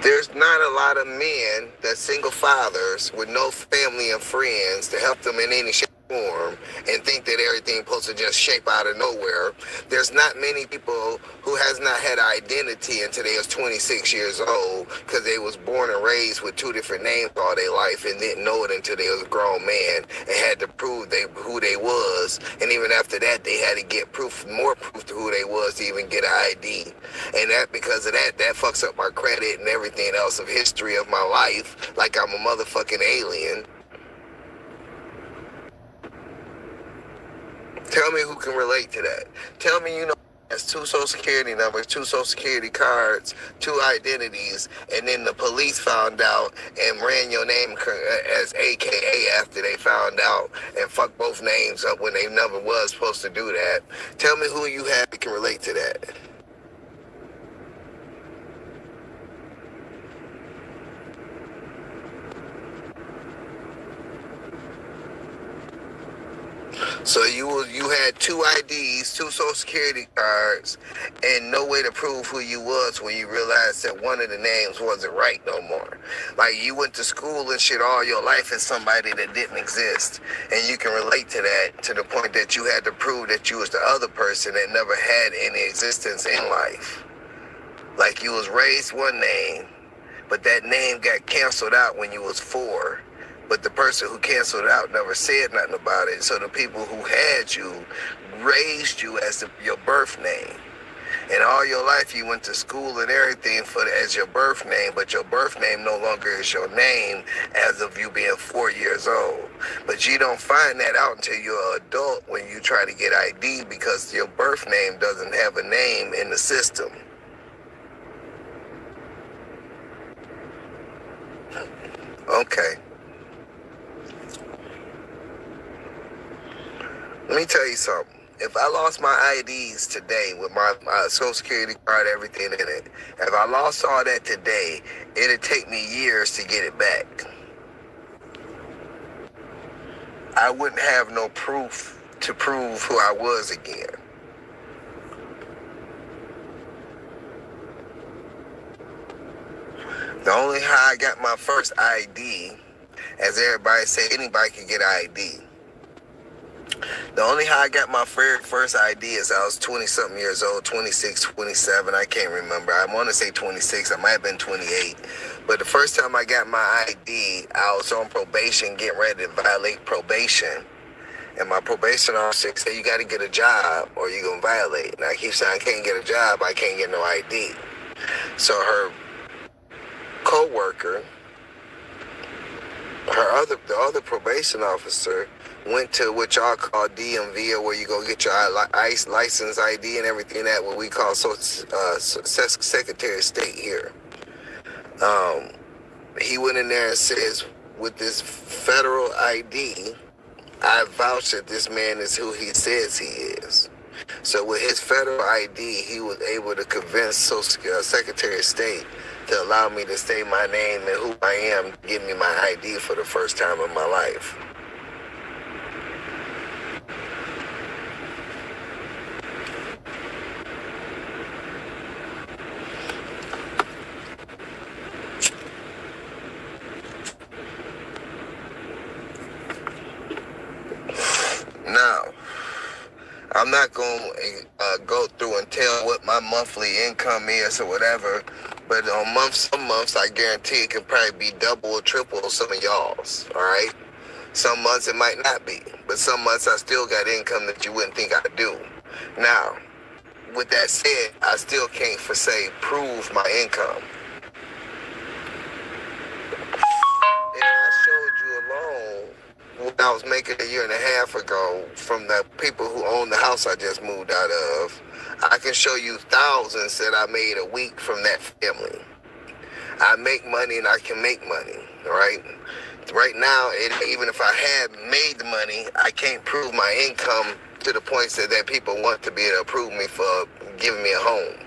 There's not a lot of men that single fathers with no family and friends to help them in any shape or form and think that everything supposed to just shape out of nowhere. There's not many people who has not had identity until they was 26 years old because they was born and raised with two different names all their life and didn't know it until they was a grown man and had to prove who they was. And even after that, they had to get more proof to who they was to even get an ID. And that because of that fucks up my credit and everything else of history of my life, like I'm a motherfucking alien. Tell me who can relate to that. Tell me you know has two social security numbers, two social security cards, two identities, and then the police found out and ran your name as AKA after they found out and fucked both names up when they never was supposed to do that. Tell me who you have that can relate to that. So you had two IDs, two social security cards, and no way to prove who you was when you realized that one of the names wasn't right no more. Like you went to school and shit all your life as somebody that didn't exist, and you can relate to that to the point that you had to prove that you was the other person that never had any existence in life. Like you was raised one name, but that name got canceled out when you was 4. But the person who canceled it out never said nothing about it. So the people who had you raised you as your birth name. And all your life you went to school and everything as your birth name, but your birth name no longer is your name as of you being 4 years old. But you don't find that out until you're an adult when you try to get ID because your birth name doesn't have a name in the system. Okay. Let me tell you something. If I lost my IDs today with my social security card, everything in it, if I lost all that today, it'd take me years to get it back. I wouldn't have no proof to prove who I was again. The only how I got my first ID, as everybody say, anybody can get ID. The only how I got my first ID is I was 20-something years old, 26, 27, I can't remember. I want to say 26, I might have been 28. But the first time I got my ID, I was on probation, getting ready to violate probation. And my probation officer said, you got to get a job or you're going to violate. And I keep saying, I can't get a job, I can't get no ID. So her co-worker, the other probation officer, went to what y'all call DMV, or where you go get your ICE license ID and everything, that what we call Secretary of State here. He went in there and says, with this federal ID, I vouch that this man is who he says he is. So with his federal ID, he was able to convince Secretary of State to allow me to say my name and who I am, give me my ID for the first time in my life. Now, I'm not going to go through and tell what my monthly income is or whatever, but on some months, I guarantee it can probably be double or triple some of y'all's, all right? Some months it might not be, but some months I still got income that you wouldn't think I do. Now, with that said, I still can't, for say, prove my income. If I showed you alone what I was making a year and a half ago from the people who own the house I just moved out of, I can show you thousands that I made a week from that family. I make money and I can make money, right? Right now, even if I had made the money, I can't prove my income to the points that people want to be able to approve me for giving me a home.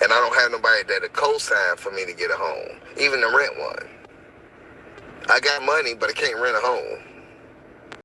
And I don't have nobody that'll co-sign for me to get a home, even to rent one. I got money, but I can't rent a home.